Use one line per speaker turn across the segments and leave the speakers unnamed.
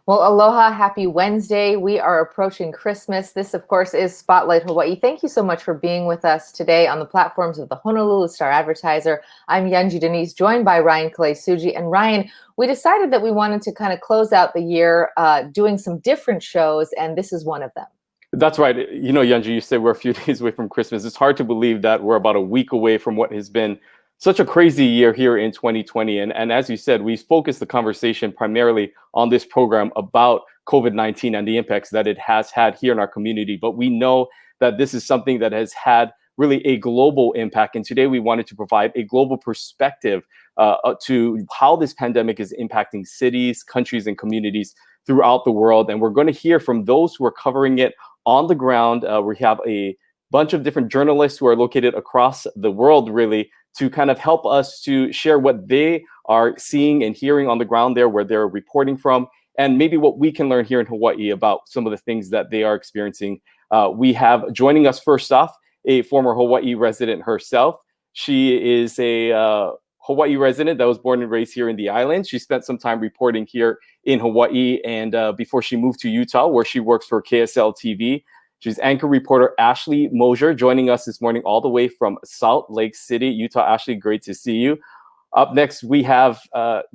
Well, aloha, happy Wednesday. We are approaching Christmas. This, of course, is Spotlight Hawaii. Thank you so much for being with us today on the platforms of the Honolulu Star-Advertiser. I'm Yunji Denise, joined by Ryan Kalei-Suji. And Ryan, we decided that we wanted to kind of close out the year doing some different shows, and this is one of them.
That's right. Yunji, you said we're a few days away from Christmas. It's hard to believe that we're about a week away from what has been such a crazy year here in 2020. And as you said, we focused the conversation primarily on this program about COVID-19 and the impacts that it has had here in our community. But we know that this is something that has had really a global impact. And today we wanted to provide a global perspective to how this pandemic is impacting cities, countries, and communities throughout the world. And we're going to hear from those who are covering it on the ground. We have a bunch of different journalists who are located across the world, really, to kind of help us to share what they are seeing and hearing on the ground there, where they're reporting from, and maybe what we can learn here in Hawaii about some of the things that they are experiencing. We have joining us first off a former Hawaii resident herself. She is a Hawaii resident that was born and raised here in the islands. She spent some time reporting here in Hawaii and before she moved to Utah, where she works for KSL TV. She's anchor reporter Ashley Moser, joining us this morning all the way from Salt Lake City, Utah. Ashley, great to see you. Up next, we have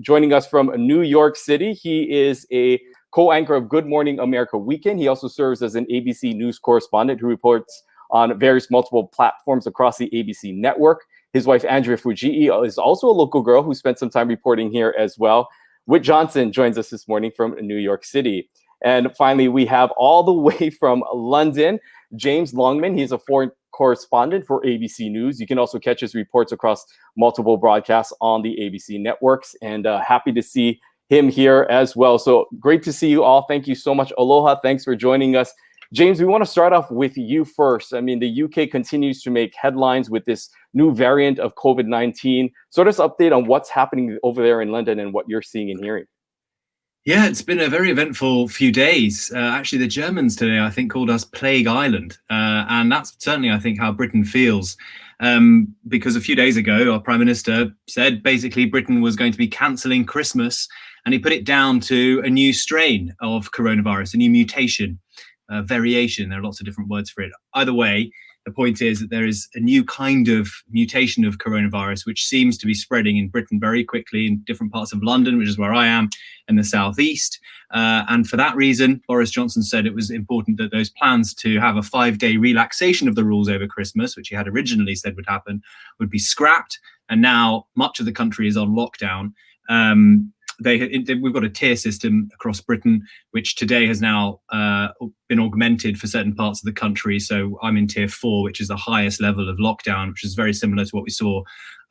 joining us from New York City. He is a co-anchor of Good Morning America Weekend. He also serves as an ABC News correspondent who reports on various multiple platforms across the ABC network. His wife, Andrea Fujii, is also a local girl who spent some time reporting here as well. Whit Johnson joins us this morning from New York City. And finally, we have all the way from London, James Longman. He's a foreign correspondent for ABC News. You can also catch his reports across multiple broadcasts on the ABC networks. And happy to see him here as well. So great to see you all. Thank you so much. Aloha. Thanks for joining us. James, we want to start off with you first. I mean, the UK continues to make headlines with this new variant of COVID-19. Sort of update on what's happening over there in London and what you're seeing and hearing.
Yeah, it's been a very eventful few days. Actually, the Germans today, I think, called us Plague Island. And that's certainly, I think, how Britain feels. Because a few days ago, our Prime Minister said basically Britain was going to be cancelling Christmas. And he put it down to a new strain of coronavirus, a new mutation, variation. There are lots of different words for it. Either way, the point is that there is a new kind of mutation of coronavirus, which seems to be spreading in Britain very quickly in different parts of London, which is where I am, in the southeast. And for that reason, Boris Johnson said it was important that those plans to have a 5-day relaxation of the rules over Christmas, which he had originally said would happen, would be scrapped. And now much of the country is on lockdown. We've got a tier system across Britain, which today has now been augmented for certain parts of the country. So I'm in tier 4, which is the highest level of lockdown, which is very similar to what we saw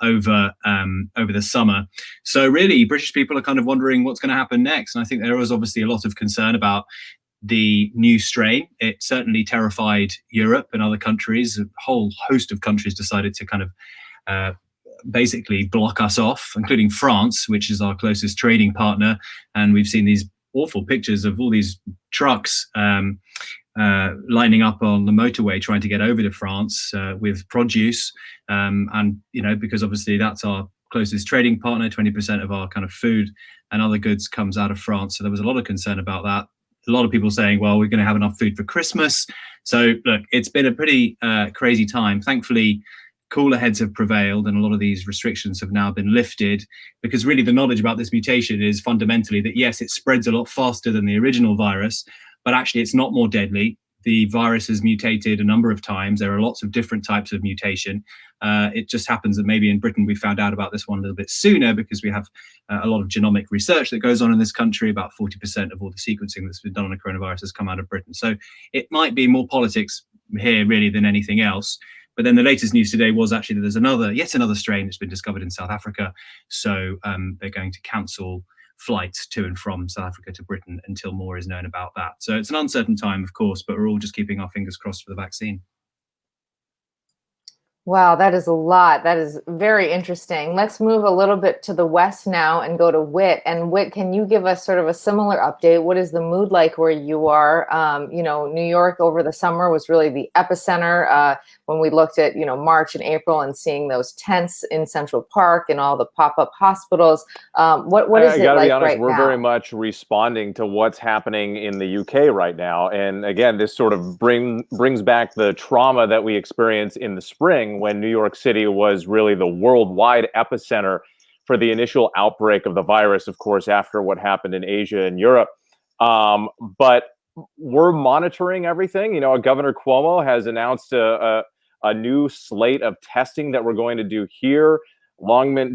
over the summer. So really, British people are kind of wondering what's going to happen next. And I think there was obviously a lot of concern about the new strain. It certainly terrified Europe and other countries. A whole host of countries decided to kind of basically block us off, including France, which is our closest trading partner. And we've seen these awful pictures of all these trucks lining up on the motorway trying to get over to France with produce. And, because obviously that's our closest trading partner, 20% of our kind of food and other goods comes out of France. So there was a lot of concern about that. A lot of people saying, well, we're going to have enough food for Christmas. So look, it's been a pretty crazy time. Thankfully, cooler heads have prevailed and a lot of these restrictions have now been lifted, because really the knowledge about this mutation is fundamentally that, yes, it spreads a lot faster than the original virus, but actually it's not more deadly. The virus has mutated a number of times. There are lots of different types of mutation. It just happens that maybe in Britain we found out about this one a little bit sooner because we have a lot of genomic research that goes on in this country. About 40% of all the sequencing that's been done on the coronavirus has come out of Britain. So it might be more politics here really than anything else. But then the latest news today was actually that there's yet another strain that's been discovered in South Africa. So they're going to cancel flights to and from South Africa to Britain until more is known about that. So it's an uncertain time, of course, but we're all just keeping our fingers crossed for the vaccine.
Wow, that is a lot. That is very interesting. Let's move a little bit to the west now and go to Whit. And Whit, can you give us sort of a similar update? What is the mood like where you are? New York over the summer was really the epicenter when we looked at, March and April and seeing those tents in Central Park and all the pop-up hospitals. What is
I
it
got to be
like
honest,
right
we're very
now?
much responding to what's happening in the UK right now. And again, this sort of brings back the trauma that we experienced in the spring when New York City was really the worldwide epicenter for the initial outbreak of the virus, of course, after what happened in Asia and Europe. But we're monitoring everything. Governor Cuomo has announced a new slate of testing that we're going to do here.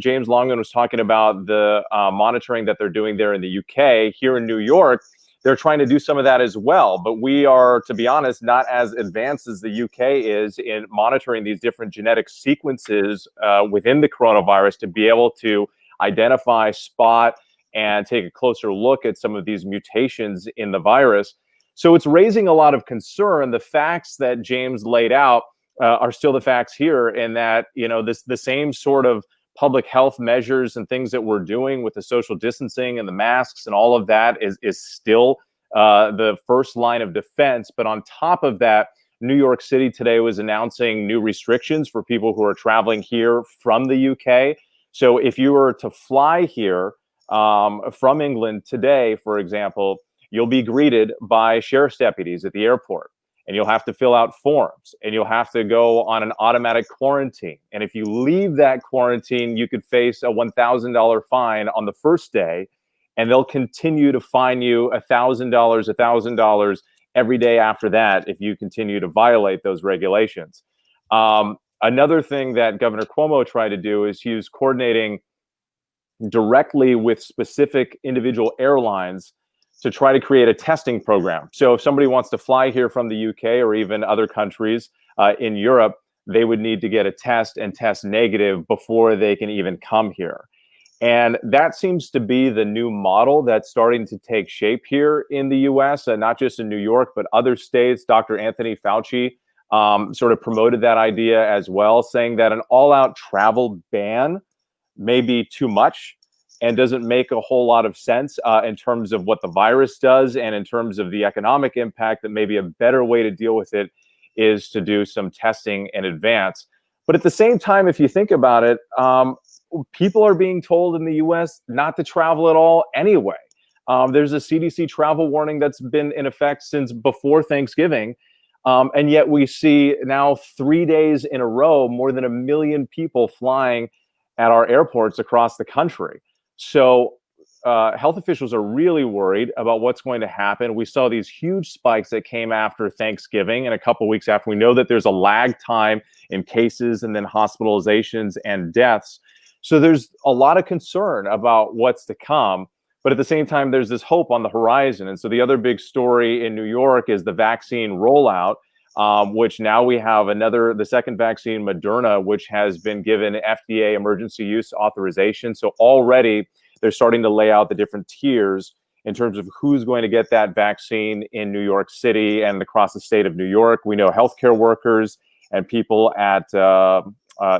James Longman was talking about the monitoring that they're doing there in the UK. Here in New York, they're trying to do some of that as well. But we are, to be honest, not as advanced as the UK is in monitoring these different genetic sequences within the coronavirus to be able to identify, spot, and take a closer look at some of these mutations in the virus. So it's raising a lot of concern. The facts that James laid out are still the facts here, in that the same sort of public health measures and things that we're doing with the social distancing and the masks and all of that is still the first line of defense. But on top of that, New York City today was announcing new restrictions for people who are traveling here from the UK. So if you were to fly here from England today, for example, you'll be greeted by sheriff's deputies at the airport. And you'll have to fill out forms, and you'll have to go on an automatic quarantine. And if you leave that quarantine, you could face a $1,000 fine on the first day, and they'll continue to fine you $1,000 every day after that if you continue to violate those regulations. Another thing that Governor Cuomo tried to do is he was coordinating directly with specific individual airlines to try to create a testing program. So if somebody wants to fly here from the UK or even other countries in Europe, they would need to get a test and test negative before they can even come here. And that seems to be the new model that's starting to take shape here in the US, not just in New York, but other states. Dr. Anthony Fauci sort of promoted that idea as well, saying that an all-out travel ban may be too much and doesn't make a whole lot of sense in terms of what the virus does and in terms of the economic impact, that maybe a better way to deal with it is to do some testing in advance. But at the same time, if you think about it, people are being told in the US not to travel at all anyway. There's a CDC travel warning that's been in effect since before Thanksgiving. And yet we see now 3 days in a row, more than 1 million people flying at our airports across the country. So health officials are really worried about what's going to happen. We saw these huge spikes that came after Thanksgiving and a couple of weeks after. We know that there's a lag time in cases and then hospitalizations and deaths. So there's a lot of concern about what's to come. But at the same time, there's this hope on the horizon. And so the other big story in New York is the vaccine rollout, which now we have the second vaccine, Moderna, which has been given FDA emergency use authorization. So already they're starting to lay out the different tiers in terms of who's going to get that vaccine in New York City and across the state of New York. We know healthcare workers and people at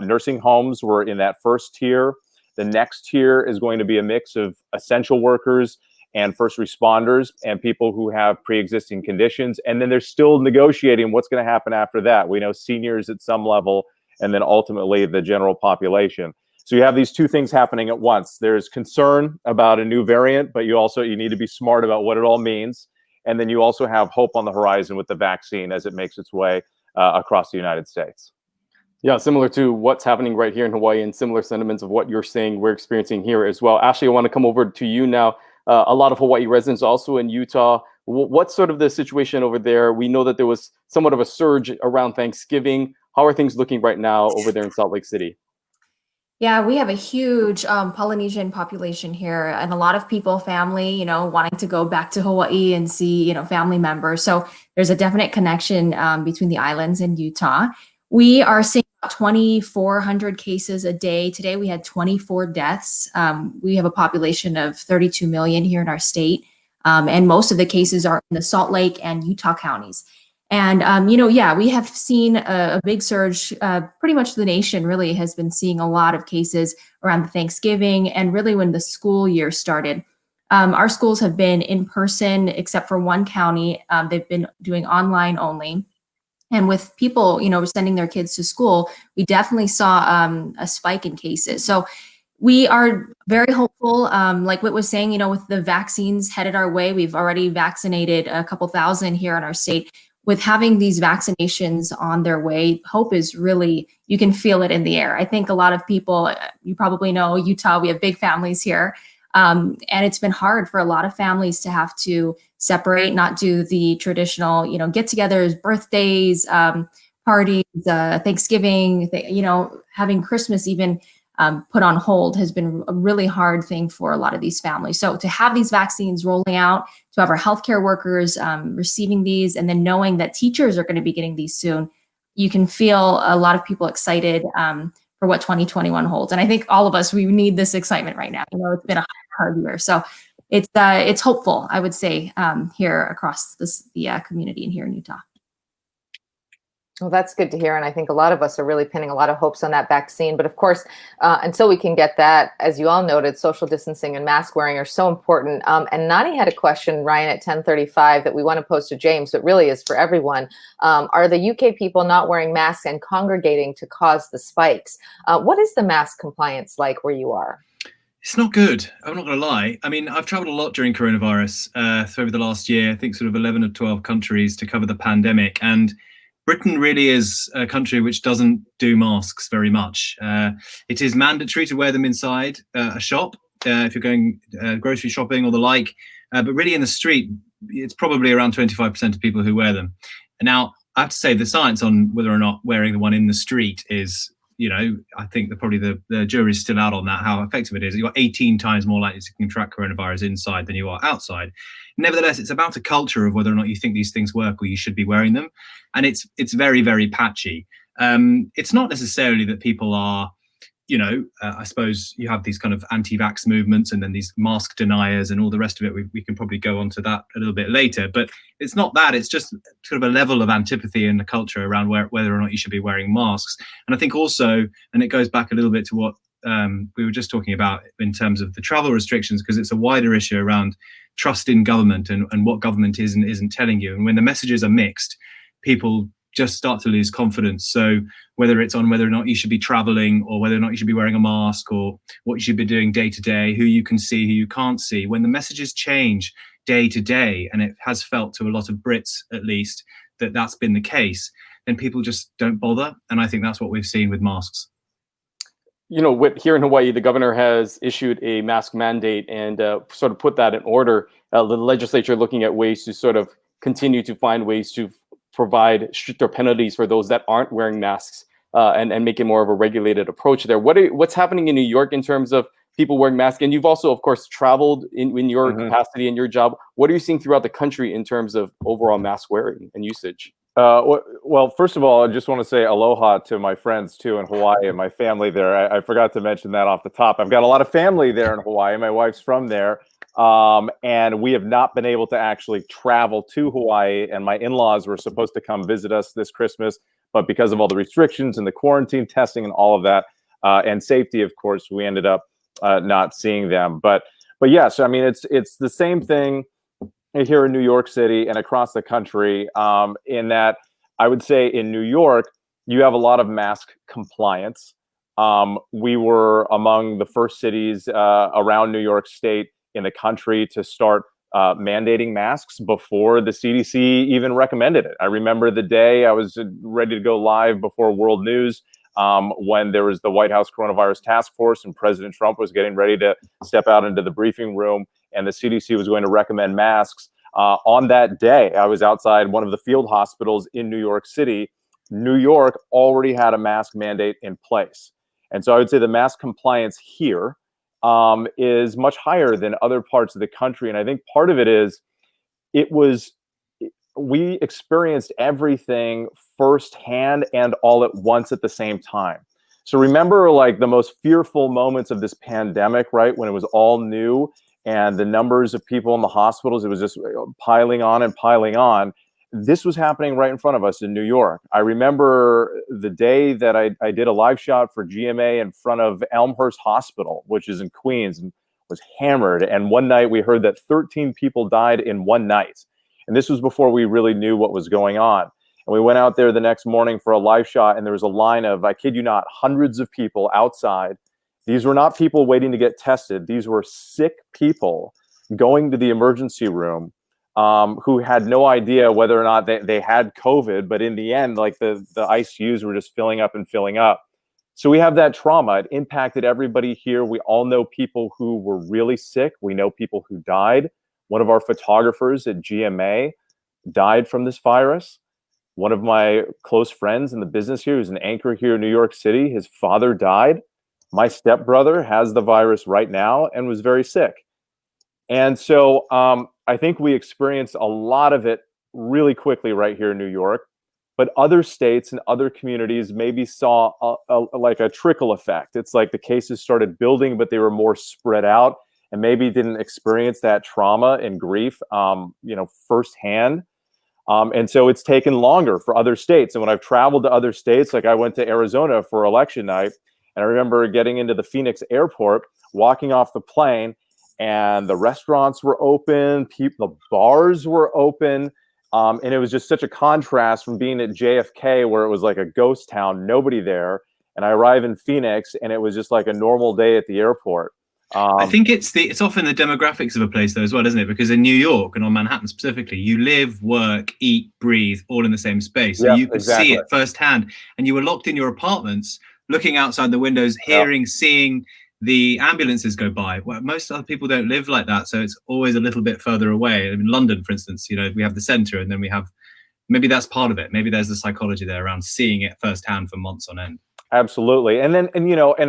nursing homes were in that first tier. The next tier is going to be a mix of essential workers and first responders and people who have pre-existing conditions. And then they're still negotiating what's going to happen after that. We know seniors at some level, and then ultimately the general population. So you have these two things happening at once. There's concern about a new variant, but you need to be smart about what it all means. And then you also have hope on the horizon with the vaccine as it makes its way across the United States.
Yeah, similar to what's happening right here in Hawaii, and similar sentiments of what you're saying we're experiencing here as well. Ashley, I want to come over to you now. A lot of Hawaii residents also in Utah. What's sort of the situation over there? We know that there was somewhat of a surge around Thanksgiving. How are things looking right now over there in Salt Lake City?
Yeah, we have a huge Polynesian population here, and a lot of people, family, wanting to go back to Hawaii and see, family members. So there's a definite connection between the islands and Utah. We are seeing 2,400 cases a day. Today we had 24 deaths. We have a population of 32 million here in our state, and most of the cases are in the Salt Lake and Utah counties. And, yeah, we have seen a big surge. Pretty much the nation really has been seeing a lot of cases around Thanksgiving and really when the school year started. Our schools have been in person, except for one county. They've been doing online only. And with people, sending their kids to school, we definitely saw a spike in cases. So we are very hopeful. Like Whit was saying, with the vaccines headed our way, we've already vaccinated a couple thousand here in our state. With having these vaccinations on their way, hope is really, you can feel it in the air. I think a lot of people, you probably know Utah, we have big families here. And it's been hard for a lot of families to have to separate, not do the traditional, get-togethers, birthdays, parties, Thanksgiving, having Christmas even put on hold has been a really hard thing for a lot of these families. So to have these vaccines rolling out, to have our healthcare workers receiving these, and then knowing that teachers are going to be getting these soon, you can feel a lot of people excited for what 2021 holds. And I think all of us, we need this excitement right now. It's been a hard year. So it's hopeful, I would say, here across the community and here in Utah.
Well, that's good to hear. And I think a lot of us are really pinning a lot of hopes on that vaccine. But of course, until we can get that, as you all noted, social distancing and mask wearing are so important. And Nani had a question, Ryan, at 10:35 that we want to pose to James, but really is for everyone. Are the UK people not wearing masks and congregating to cause the spikes? What is the mask compliance like where you are?
It's not good. I'm not going to lie. I mean, I've traveled a lot during coronavirus over the last year, I think sort of 11 or 12 countries to cover the pandemic. And Britain really is a country which doesn't do masks very much. It is mandatory to wear them inside a shop if you're going grocery shopping or the like. But really in the street, it's probably around 25% of people who wear them. And now I have to say the science on whether or not wearing the one in the street is, I think probably the jury's still out on that, how effective it is. You're 18 times more likely to contract coronavirus inside than you are outside. Nevertheless, it's about a culture of whether or not you think these things work or you should be wearing them. And it's very, very patchy. It's not necessarily that people are, I suppose you have these kind of anti-vax movements and then these mask deniers and all the rest of it. We can probably go on to that a little bit later, but it's not that. It's just sort of a level of antipathy in the culture around whether or not you should be wearing masks. And I think also, and it goes back a little bit to what we were just talking about in terms of the travel restrictions, because it's a wider issue around trust in government and what government is and isn't telling you. And when the messages are mixed, people just start to lose confidence. So whether it's on whether or not you should be traveling or whether or not you should be wearing a mask or what you should be doing day to day, who you can see, who you can't see, when the messages change day to day, and it has felt to a lot of Brits at least that that's been the case, then people just don't bother. And I think that's what we've seen with masks.
Here in Hawaii, the governor has issued a mask mandate and sort of put that in order. The legislature looking at ways to sort of continue to find ways to provide stricter penalties for those that aren't wearing masks and make it more of a regulated approach there. What's happening in New York in terms of people wearing masks? And you've also, of course, traveled in your capacity in your job. What are you seeing throughout the country in terms of overall mask wearing and usage?
Well, first of all, I just want to say aloha to my friends too in Hawaii and my family there. I forgot to mention that off the top. I've got a lot of family there in Hawaii. My wife's from there. And we have not been able to actually travel to Hawaii, and my in-laws were supposed to come visit us this Christmas, but because of all the restrictions and the quarantine testing and all of that, and safety, of course, we ended up not seeing them. But yes, I mean, it's the same thing here in New York City and across the country, in that I would say in New York, you have a lot of mask compliance. We were among the first cities around New York State in the country to start mandating masks before the CDC even recommended it. I remember the day I was ready to go live before World News when there was the White House Coronavirus Task Force and President Trump was getting ready to step out into the briefing room and the CDC was going to recommend masks. On that day, I was outside one of the field hospitals in New York City. New York already had a mask mandate in place. And so I would say the mask compliance here is much higher than other parts of the country. And I think part of it is we experienced everything firsthand and all at once at the same time. So remember like the most fearful moments of this pandemic, right? When it was all new and the numbers of people in the hospitals, it was just piling on and piling on. this was happening right in front of us in New York. I remember the day that I did a live shot for GMA in front of Elmhurst Hospital, which is in Queens, and was hammered. And one night we heard that 13 people died in one night. And this was before we really knew what was going on. And we went out there the next morning for a live shot, and there was a line of, I kid you not, hundreds of people outside. These were not people waiting to get tested. These were sick people going to the emergency room, who had no idea whether or not they had COVID. But in the end, like the ICUs were just filling up and filling up. So we have that trauma. It impacted everybody here. We all know people who were really sick. We know people who died. One of our photographers at GMA died from this virus. One of my close friends in the business here, who's an anchor here in New York City, his father died. My stepbrother has the virus right now and was very sick. And so I think we experienced a lot of it really quickly right here in New York. But other states and other communities maybe saw like a trickle effect. It's like the cases started building, but they were more spread out and maybe didn't experience that trauma and grief, firsthand. And so it's taken longer for other states. And when I've traveled to other states, like I went to Arizona for election night, and I remember getting into the Phoenix airport, walking off the plane, and the restaurants were open, the bars were open. And it was just such a contrast from being at JFK, where it was like a ghost town, nobody there. And I arrive in Phoenix, and it was just like a normal day at the airport.
I think it's often the demographics of a place though as well, isn't it? Because in New York and on Manhattan specifically, you live, work, eat, breathe all in the same space. So you could see it firsthand, and you were locked in your apartments, looking outside the windows, hearing, seeing the ambulances go by. Well, most other people don't live like that, so it's always a little bit further away. In London, for instance, we have the center, and then we have, maybe that's part of it. Maybe there's the psychology there around seeing it firsthand for months on end.
Absolutely. And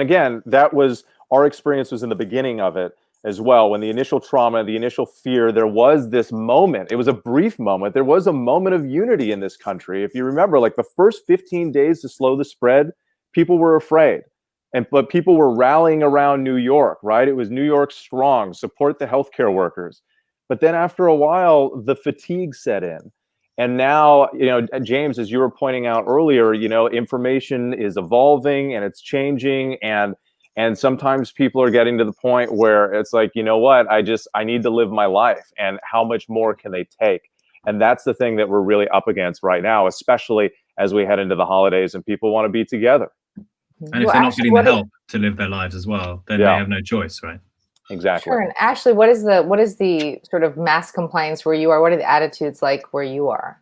again, that was, our experience was in the beginning of it as well. When the initial trauma, the initial fear, there was this moment. It was a brief moment. There was a moment of unity in this country. If you remember, like the first 15 days to slow the spread, people were afraid. But people were rallying around New York, right? It was New York strong, support the healthcare workers. But then after a while, the fatigue set in. And now, James, as you were pointing out earlier, information is evolving and it's changing. And sometimes people are getting to the point where it's like, you know what, I need to live my life. And how much more can they take? And that's the thing that we're really up against right now, especially as we head into the holidays and people want to be together.
And if they're not getting the help to live their lives as well, then they have no choice, right?
Exactly.
Sure. And Ashley, what is the sort of mask compliance where you are? What are the attitudes like where you are?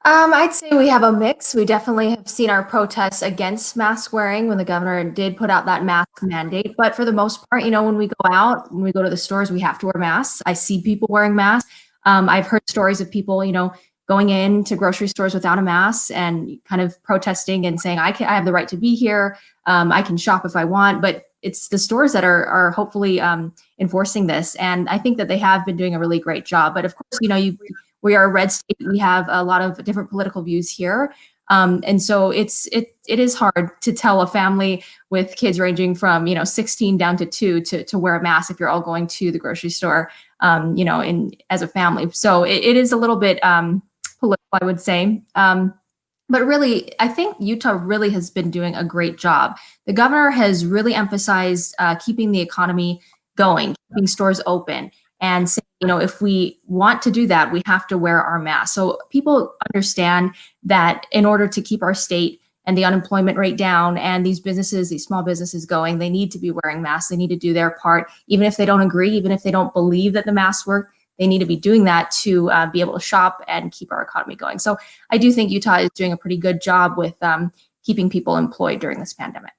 I'd say we have a mix. We definitely have seen our protests against mask wearing when the governor did put out that mask mandate. But for the most part, when we go out, when we go to the stores, we have to wear masks. I see people wearing masks. I've heard stories of people, going into grocery stores without a mask and kind of protesting and saying, I have the right to be here. I can shop if I want, but it's the stores that are hopefully enforcing this. And I think that they have been doing a really great job. But of course, we are a red state. We have a lot of different political views here. And so it is hard to tell a family with kids ranging from, 16 down to 2 to wear a mask if you're all going to the grocery store, as a family. So it is a little bit political, I would say. But really, I think Utah really has been doing a great job. The governor has really emphasized keeping the economy going, keeping stores open, and saying, if we want to do that, we have to wear our mask. So people understand that in order to keep our state and the unemployment rate down and these small businesses going, they need to be wearing masks. They need to do their part, even if they don't agree, even if they don't believe that the masks work. They need to be doing that to be able to shop and keep our economy going. So I do think Utah is doing a pretty good job with keeping people employed during this pandemic.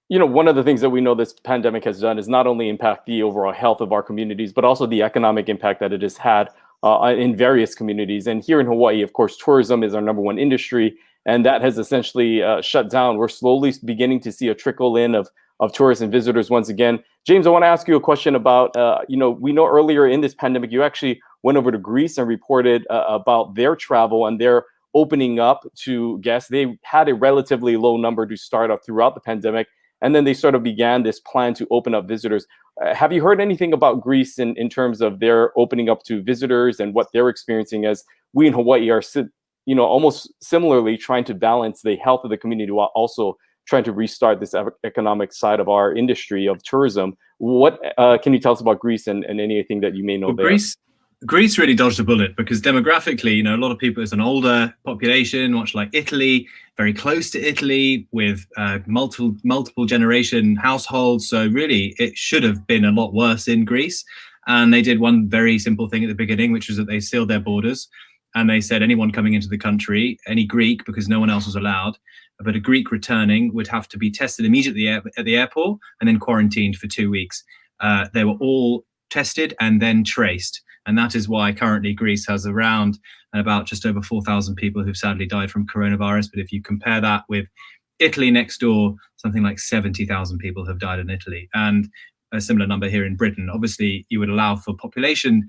One of the things that we know this pandemic has done is not only impact the overall health of our communities, but also the economic impact that it has had in various communities. And here in Hawaii, of course, tourism is our number one industry, and that has essentially shut down. We're slowly beginning to see a trickle in of tourists and visitors once again. James, I want to ask you a question about, we know earlier in this pandemic, you actually went over to Greece and reported about their travel and their opening up to guests. They had a relatively low number to start up throughout the pandemic. And then they sort of began this plan to open up visitors. Have you heard anything about Greece in terms of their opening up to visitors and what they're experiencing, as we in Hawaii are, almost similarly trying to balance the health of the community while also trying to restart this economic side of our industry of tourism? What can you tell us about Greece and anything that you may know there?
Greece really dodged a bullet because demographically, a lot of people, it's an older population, much like Italy, very close to Italy with multiple generation households. So really, it should have been a lot worse in Greece. And they did one very simple thing at the beginning, which was that they sealed their borders. And they said anyone coming into the country, any Greek, because no one else was allowed, but a Greek returning would have to be tested immediately at the airport and then quarantined for 2 weeks. They were all tested and then traced. And that is why currently Greece has around and about just over 4,000 people who've sadly died from coronavirus. But if you compare that with Italy next door, something like 70,000 people have died in Italy. And a similar number here in Britain. Obviously, you would allow for population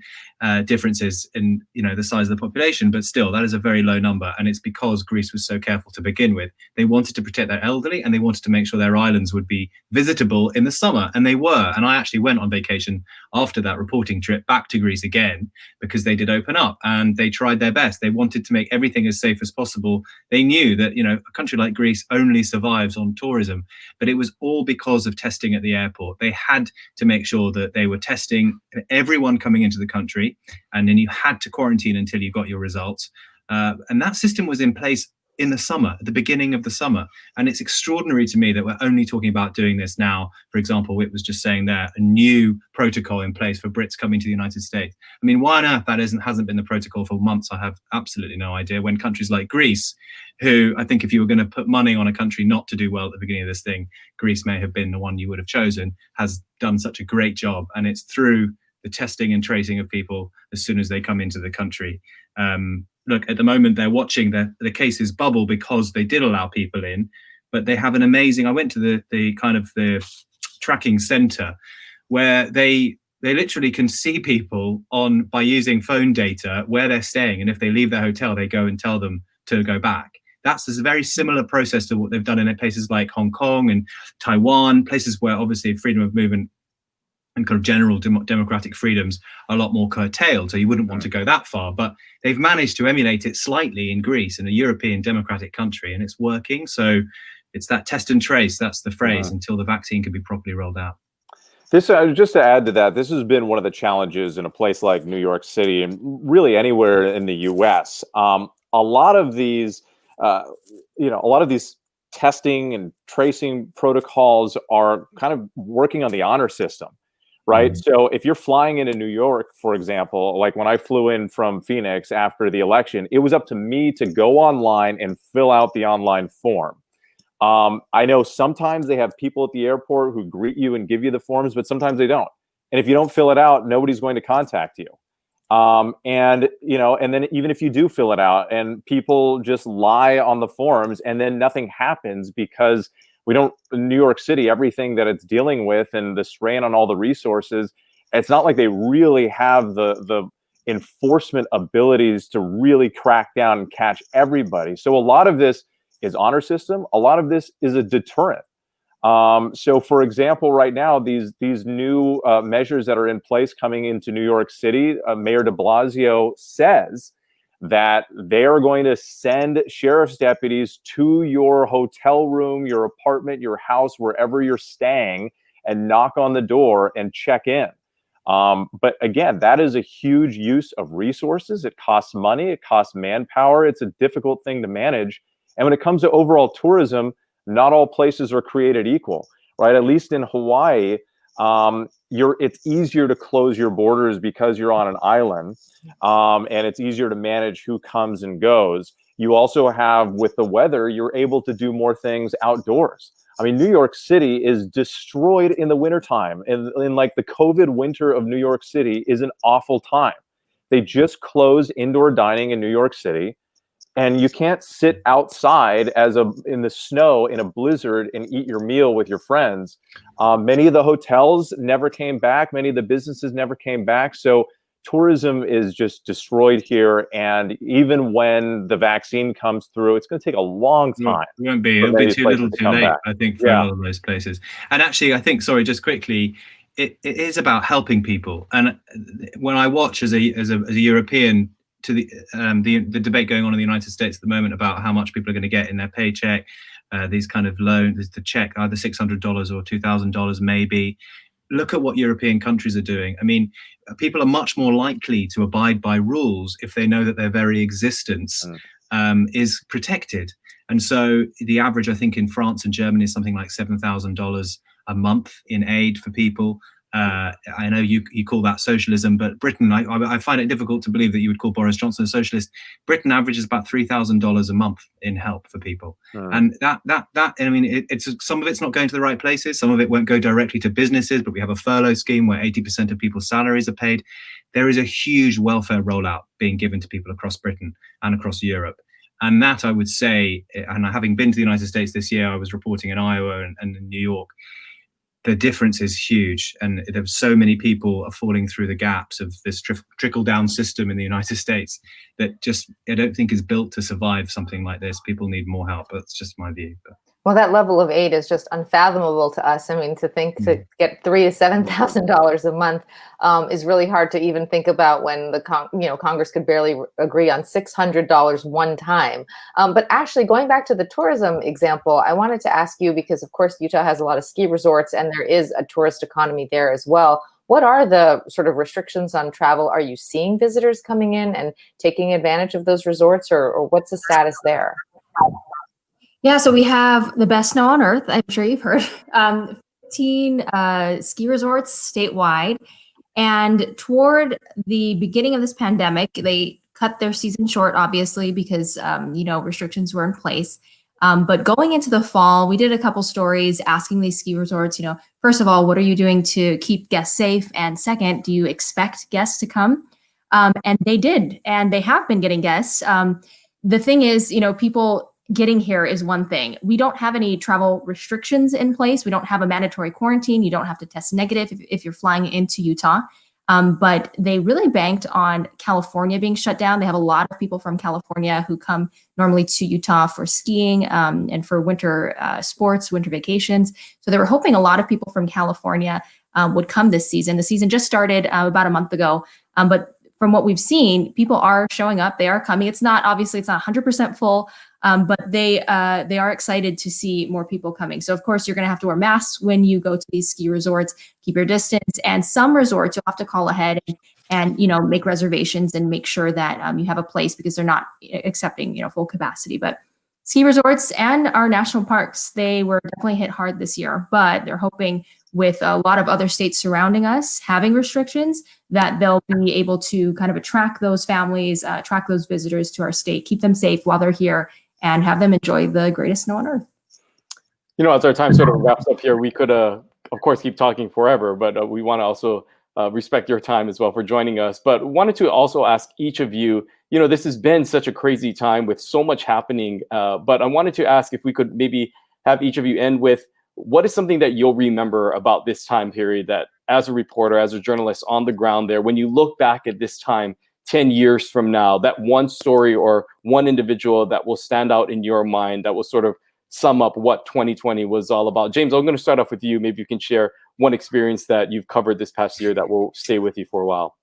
differences in the size of the population, but still, that is a very low number. And it's because Greece was so careful to begin with. They wanted to protect their elderly, and they wanted to make sure their islands would be visitable in the summer, and they were. And I actually went on vacation after that reporting trip back to Greece again, because they did open up and they tried their best. They wanted to make everything as safe as possible. They knew that a country like Greece only survives on tourism, but it was all because of testing at the airport. They had to make sure that they were testing everyone coming into the country, and then you had to quarantine until you got your results. And that system was in place in the summer, at the beginning of the summer. And it's extraordinary to me that we're only talking about doing this now. For example, Whit was just saying there, a new protocol in place for Brits coming to the United States. I mean, why on earth that hasn't been the protocol for months, I have absolutely no idea. When countries like Greece, who I think if you were going to put money on a country not to do well at the beginning of this thing, Greece may have been the one you would have chosen, has done such a great job. And it's through the testing and tracing of people as soon as they come into the country. Look, at the moment, they're watching the cases bubble because they did allow people in, but they have an amazing, I went to the tracking center where they literally can see people by using phone data where they're staying. And if they leave their hotel, they go and tell them to go back. That's a very similar process to what they've done in places like Hong Kong and Taiwan, places where obviously freedom of movement and kind of general democratic freedoms are a lot more curtailed. So you wouldn't want to go that far, but they've managed to emulate it slightly in Greece, in a European democratic country, and it's working. So it's that test and trace, that's the phrase, until the vaccine can be properly rolled out.
This just to add to that, this has been one of the challenges in a place like New York City and really anywhere in the US. A lot of these, testing and tracing protocols are kind of working on the honor system. Right. So if you're flying into New York, for example, like when I flew in from Phoenix after the election, it was up to me to go online and fill out the online form. I know sometimes they have people at the airport who greet you and give you the forms, but sometimes they don't. And if you don't fill it out, nobody's going to contact you. And then even if you do fill it out and people just lie on the forms and then nothing happens because in New York City, everything that it's dealing with and the strain on all the resources, it's not like they really have the enforcement abilities to really crack down and catch everybody. So a lot of this is honor system. A lot of this is a deterrent. So for example, right now, these new measures that are in place coming into New York City, Mayor de Blasio says that they are going to send sheriff's deputies to your hotel room, your apartment, your house, wherever you're staying, and knock on the door and check in. But again, that is a huge use of resources. It costs money. It costs manpower. It's a difficult thing to manage. And when it comes to overall tourism, not all places are created equal, right? At least in Hawaii, it's easier to close your borders because you're on an island, and it's easier to manage who comes and goes. You also have, with the weather, you're able to do more things outdoors. I mean, New York City is destroyed in the wintertime. In like the COVID winter of New York City is an awful time. They just closed indoor dining in New York City. And you can't sit outside in the snow in a blizzard and eat your meal with your friends. Many of the hotels never came back. Many of the businesses never came back. So tourism is just destroyed here, and even when the vaccine comes through, it's going to take a long time.
It won't be.
for
It'll
many
be too
places
little
to
too
come
late,
back.
I think, for a lot of those places. And actually, I think, sorry, just quickly, it is about helping people. And when I watch as a European to the debate going on in the United States at the moment about how much people are going to get in their paycheck, these kind of loans, the check, either $600 or $2,000 maybe. Look at what European countries are doing. I mean, people are much more likely to abide by rules if they know that their very existence is protected. And so the average, I think, in France and Germany is something like $7,000 a month in aid for people. I know you call that socialism, but Britain, I find it difficult to believe that you would call Boris Johnson a socialist. Britain averages about $3,000 a month in help for people. And that I mean, it's some of it's not going to the right places. Some of it won't go directly to businesses, but we have a furlough scheme where 80% of people's salaries are paid. There is a huge welfare rollout being given to people across Britain and across Europe. And that, I would say, and having been to the United States this year, I was reporting in Iowa and in New York, the difference is huge. And there's so many people are falling through the gaps of this trickle-down system in the United States that just, I don't think is built to survive something like this. People need more help. That's just my view.
Well, that level of aid is just unfathomable to us. I mean, to think to get $3,000 to $7,000 a month is really hard to even think about when the Congress could barely agree on $600 one time. But actually, going back to the tourism example, I wanted to ask you, because of course Utah has a lot of ski resorts and there is a tourist economy there as well. What are the sort of restrictions on travel? Are you seeing visitors coming in and taking advantage of those resorts, or what's the status there?
Yeah, so we have the best snow on earth. I'm sure you've heard. 15 ski resorts statewide. And toward the beginning of this pandemic, they cut their season short, obviously, because, restrictions were in place. But going into the fall, we did a couple stories asking these ski resorts, first of all, what are you doing to keep guests safe? And second, do you expect guests to come? And they did, and they have been getting guests. The thing is, people getting here is one thing. We don't have any travel restrictions in place. We don't have a mandatory quarantine. You don't have to test negative if you're flying into Utah. But they really banked on California being shut down. They have a lot of people from California who come normally to Utah for skiing and for winter sports, winter vacations. So they were hoping a lot of people from California would come this season. The season just started about a month ago, but from what we've seen, people are showing up. They are coming. It's not 100% full, but they are excited to see more people coming. So of course, you're going to have to wear masks when you go to these ski resorts. Keep your distance. And some resorts you'll have to call ahead and make reservations and make sure that you have a place, because they're not accepting full capacity. But ski resorts and our national parks, they were definitely hit hard this year. But they're hoping, with a lot of other states surrounding us having restrictions, that they'll be able to kind of attract those families, attract those visitors to our state, keep them safe while they're here, and have them enjoy the greatest snow on earth.
As our time sort of wraps up here, we could, of course, keep talking forever, but we want to also respect your time as well for joining us. But wanted to also ask each of you, this has been such a crazy time with so much happening, but I wanted to ask if we could maybe have each of you end with, what is something that you'll remember about this time period, that as a reporter, as a journalist on the ground there, when you look back at this time 10 years from now, that one story or one individual that will stand out in your mind, that will sort of sum up what 2020 was all about? James, I'm going to start off with you. Maybe you can share one experience that you've covered this past year that will stay with you for a while.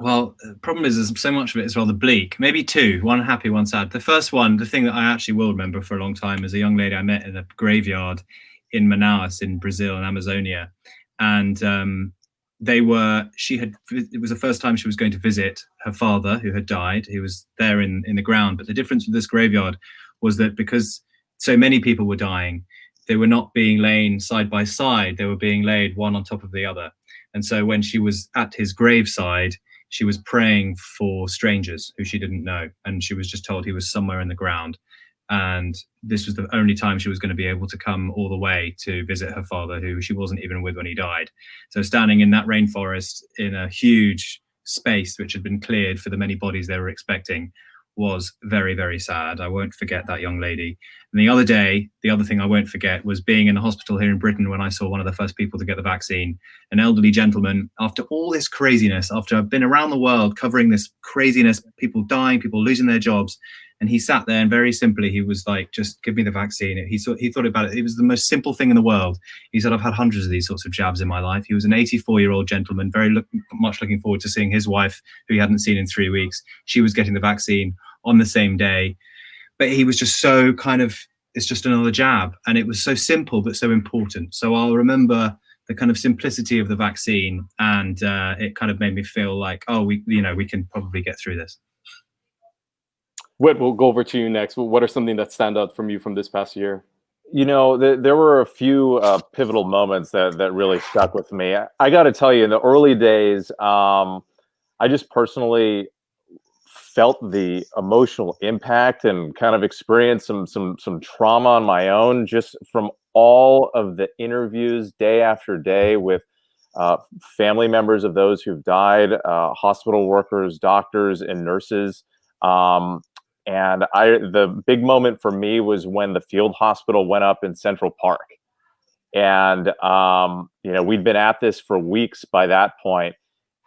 Well, the problem is so much of it is rather bleak. Maybe two, one happy, one sad. The first one, the thing that I actually will remember for a long time, is a young lady I met in a graveyard in Manaus in Brazil and Amazonia. And it was the first time she was going to visit her father, who had died. He was there in the ground. But the difference with this graveyard was that because so many people were dying, they were not being laid side by side. They were being laid one on top of the other. And so when she was at his graveside, she was praying for strangers who she didn't know. And she was just told he was somewhere in the ground. And this was the only time she was going to be able to come all the way to visit her father, who she wasn't even with when he died. So standing in that rainforest in a huge space which had been cleared for the many bodies they were expecting was very, very sad. I won't forget that young lady. And the other thing I won't forget was being in a hospital here in Britain when I saw one of the first people to get the vaccine, an elderly gentleman. After all this craziness, after I've been around the world covering this craziness, people dying, people losing their jobs, and he sat there and very simply, he was like, just give me the vaccine. He thought about it. It was the most simple thing in the world. He said, I've had hundreds of these sorts of jabs in my life. He was an 84-year-old gentleman, much looking forward to seeing his wife, who he hadn't seen in 3 weeks. She was getting the vaccine on the same day. But he was just so kind of, it's just another jab. And it was so simple, but so important. So I'll remember the kind of simplicity of the vaccine. And it kind of made me feel like, oh, we can probably get through this.
Whit, we'll go over to you next. What are something that stand out from you from this past year?
You know, there were a few pivotal moments that really stuck with me. I got to tell you, in the early days, I just personally felt the emotional impact and kind of experienced some trauma on my own, just from all of the interviews day after day with family members of those who've died, hospital workers, doctors, and nurses. And the big moment for me was when the field hospital went up in Central Park. And, we'd been at this for weeks by that point.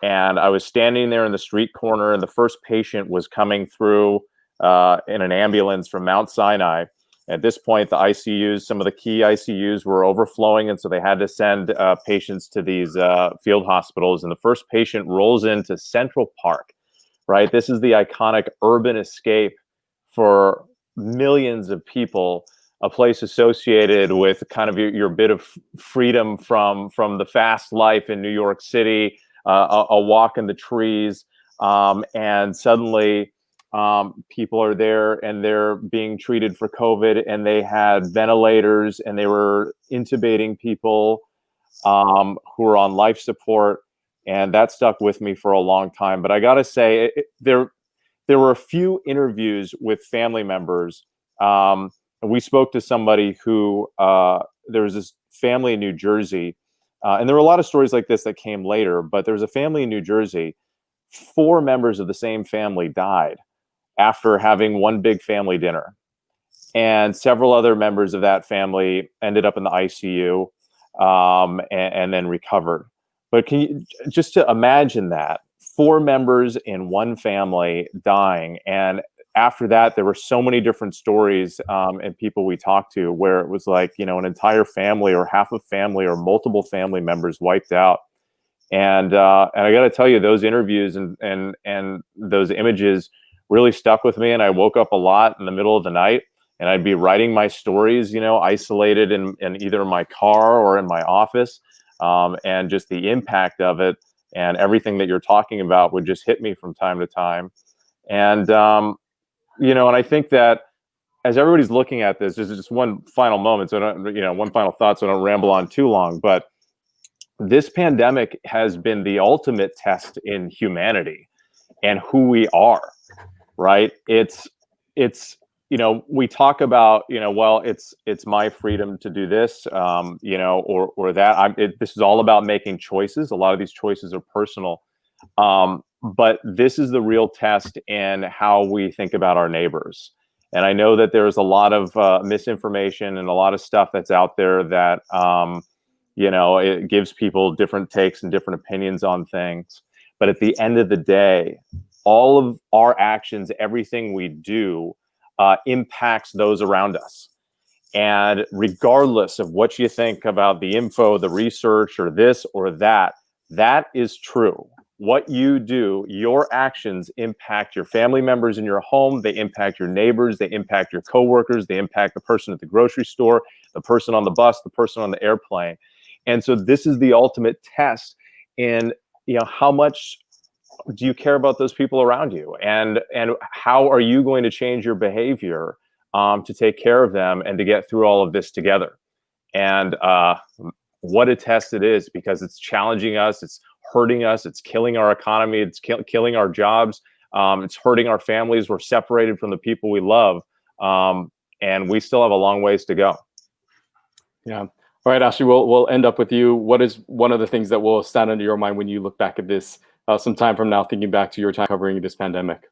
And I was standing there in the street corner, and the first patient was coming through in an ambulance from Mount Sinai. At this point, the ICUs, some of the key ICUs were overflowing. And so they had to send patients to these field hospitals. And the first patient rolls into Central Park, right? This is the iconic urban escape for millions of people, a place associated with kind of your bit of freedom from the fast life in New York City, a walk in the trees, and suddenly people are there and they're being treated for COVID, and they had ventilators and they were intubating people who were on life support, and that stuck with me for a long time. But I gotta say, there were a few interviews with family members. We spoke to somebody who, there was this family in New Jersey, and there were a lot of stories like this that came later, but there was a family in New Jersey, 4 members of the same family died after having one big family dinner. And several other members of that family ended up in the ICU and then recovered. But can you just to imagine that? 4 members in one family dying. And after that, there were so many different stories and people we talked to where it was like, an entire family or half a family or multiple family members wiped out. And I got to tell you, those interviews and those images really stuck with me. And I woke up a lot in the middle of the night, and I'd be writing my stories, isolated in either my car or in my office. And just the impact of it and everything that you're talking about would just hit me from time to time. And, and I think that as everybody's looking at this, this is just one final moment. So one final thought, so I don't ramble on too long, but this pandemic has been the ultimate test in humanity and who we are, right? It's we talk about, well, it's my freedom to do this, or that. This is all about making choices. A lot of these choices are personal. But this is the real test in how we think about our neighbors. And I know that there's a lot of misinformation and a lot of stuff that's out there that, it gives people different takes and different opinions on things. But at the end of the day, all of our actions, everything we do, impacts those around us. And regardless of what you think about the info, the research, or this or that, that is true. What you do, your actions impact your family members in your home. They impact your neighbors. They impact your coworkers. They impact the person at the grocery store, the person on the bus, the person on the airplane. And so this is the ultimate test in, how much do you care about those people around you, and how are you going to change your behavior to take care of them and to get through all of this together? And what a test it is, because it's challenging us, it's hurting us, it's killing our economy, it's killing our jobs, it's hurting our families. We're separated from the people we love, and we still have a long ways to go.
Yeah. All right, Ashley, we'll end up with you. What is one of the things that will stand under your mind when you look back at this some time from now, thinking back to your time covering this pandemic?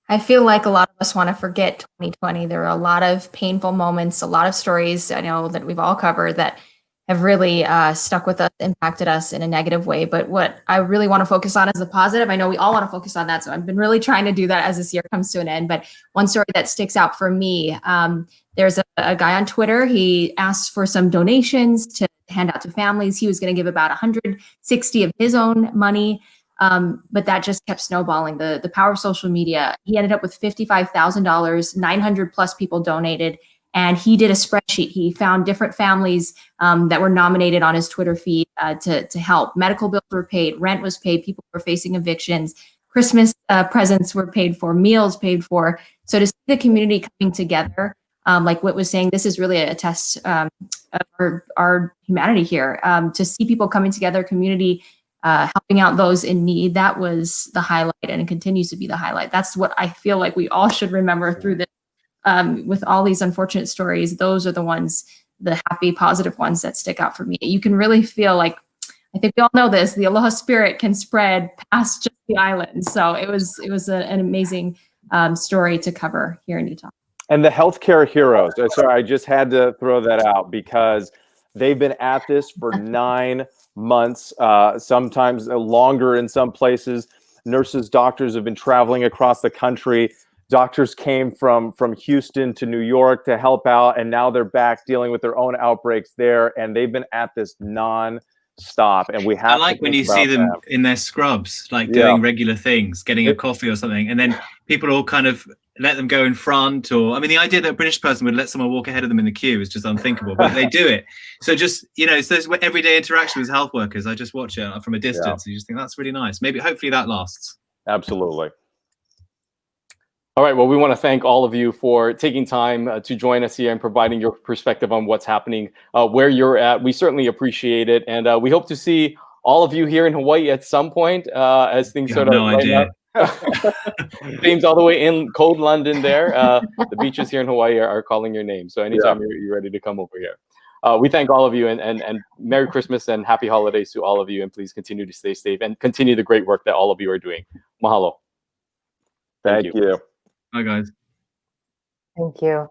I feel like a lot of us want to forget 2020. There were a lot of painful moments, a lot of stories I know that we've all covered that have really stuck with us, impacted us in a negative way. But what I really want to focus on is the positive. I know we all want to focus on that. So I've been really trying to do that as this year comes to an end. But one story that sticks out for me, there's a guy on Twitter. He asked for some donations to hand out to families. He was going to give about 160 of his own money. But that just kept snowballing. The power of social media. He ended up with $55,000, 900 plus people donated. And he did a spreadsheet. He found different families that were nominated on his Twitter feed to help. Medical bills were paid, rent was paid, people were facing evictions, Christmas presents were paid for, meals paid for. So to see the community coming together, like Whit was saying, this is really a test of our humanity here. To see people coming together, community helping out those in need, that was the highlight, and it continues to be the highlight. That's what I feel like we all should remember through this. With all these unfortunate stories, those are the ones, the happy, positive ones that stick out for me. You can really feel like, I think we all know this, the Aloha spirit can spread past just the island. So it was an amazing story to cover here in Utah.
And the healthcare heroes. Sorry, I just had to throw that out because they've been at this for 9 months, sometimes longer in some places. Nurses, doctors have been traveling across the country. Doctors came from Houston to New York to help out, and now they're back dealing with their own outbreaks there, and they've been at this non-stop. And we have
I like when you see them in their scrubs, like doing regular things, getting a coffee or something, and then people all kind of let them go in front. Or, I mean, the idea that a British person would let someone walk ahead of them in the queue is just unthinkable, but they do it. So just, it's those everyday interaction with health workers. I just watch it from a distance. And you just think that's really nice. Maybe, hopefully that lasts.
Absolutely.
All right. Well, we want to thank all of you for taking time to join us here and providing your perspective on what's happening where you're at. We certainly appreciate it. And we hope to see all of you here in Hawaii at some point as things sort of lighten up. James, all the way in cold London there. The beaches here in Hawaii are calling your name. So anytime you're ready to come over here. We thank all of you and Merry Christmas and Happy Holidays to all of you. And please continue to stay safe and continue the great work that all of you are doing. Mahalo.
Thank you.
Bye, guys.
Thank you.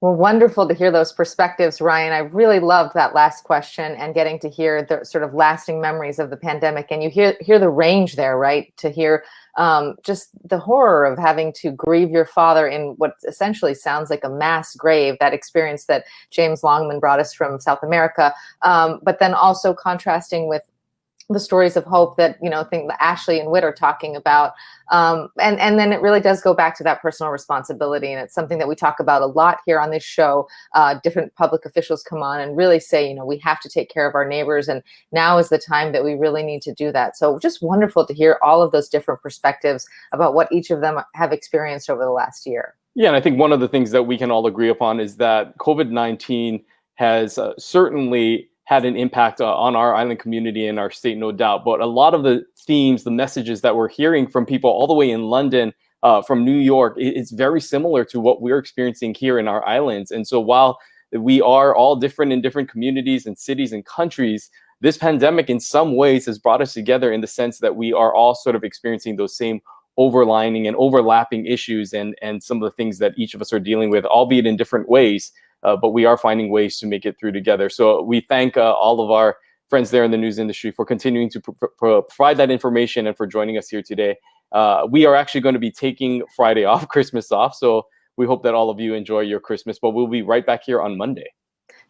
Well, wonderful to hear those perspectives, Ryan. I really loved that last question and getting to hear the sort of lasting memories of the pandemic. And you hear the range there, right? To hear just the horror of having to grieve your father in what essentially sounds like a mass grave, that experience that James Longman brought us from South America. But then also contrasting with the stories of hope that, think that Ashley and Whit are talking about. And then it really does go back to that personal responsibility. And it's something that we talk about a lot here on this show. Different public officials come on and really say, we have to take care of our neighbors. And now is the time that we really need to do that. So just wonderful to hear all of those different perspectives about what each of them have experienced over the last year.
Yeah, and I think one of the things that we can all agree upon is that COVID-19 has certainly had an impact on our island community and our state, no doubt. But a lot of the themes, the messages that we're hearing from people all the way in London, from New York, it's very similar to what we're experiencing here in our islands. And so while we are all different in different communities and cities and countries, this pandemic in some ways has brought us together in the sense that we are all sort of experiencing those same overlining and overlapping issues and some of the things that each of us are dealing with, albeit in different ways. But we are finding ways to make it through together. So we thank all of our friends there in the news industry for continuing to provide that information and for joining us here today. We are actually going to be taking Friday off, Christmas off. So we hope that all of you enjoy your Christmas, but we'll be right back here on Monday.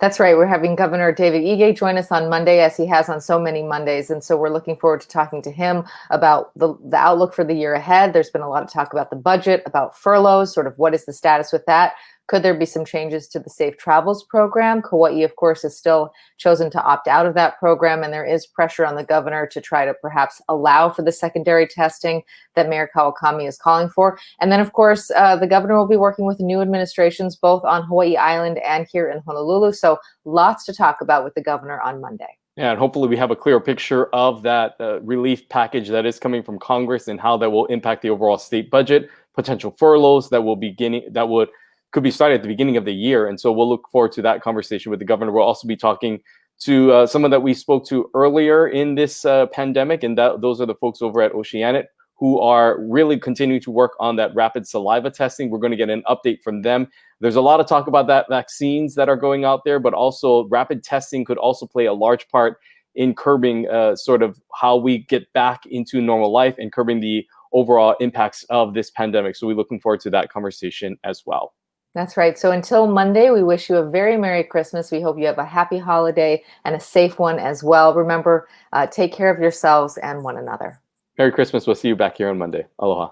That's right. We're having Governor David Ige join us on Monday, as he has on so many Mondays. And so we're looking forward to talking to him about the outlook for the year ahead. There's been a lot of talk about the budget, about furloughs, sort of what is the status with that. Could there be some changes to the Safe Travels program? Kauai, of course, has still chosen to opt out of that program, and there is pressure on the governor to try to perhaps allow for the secondary testing that Mayor Kawakami is calling for. And then, of course, the governor will be working with new administrations both on Hawaii Island and here in Honolulu. So lots to talk about with the governor on Monday.
Yeah, and hopefully we have a clearer picture of that relief package that is coming from Congress and how that will impact the overall state budget, potential furloughs that could be started at the beginning of the year. And so we'll look forward to that conversation with the governor. We'll also be talking to someone that we spoke to earlier in this pandemic, and those are the folks over at Oceanic who are really continuing to work on that rapid saliva testing. We're going to get an update from them. There's a lot of talk about that vaccines that are going out there, but also rapid testing could also play a large part in curbing sort of how we get back into normal life and curbing the overall impacts of this pandemic. So we're looking forward to that conversation as well.
That's right. So until Monday, we wish you a very Merry Christmas. We hope you have a happy holiday and a safe one as well. Remember, take care of yourselves and one another.
Merry Christmas. We'll see you back here on Monday. Aloha.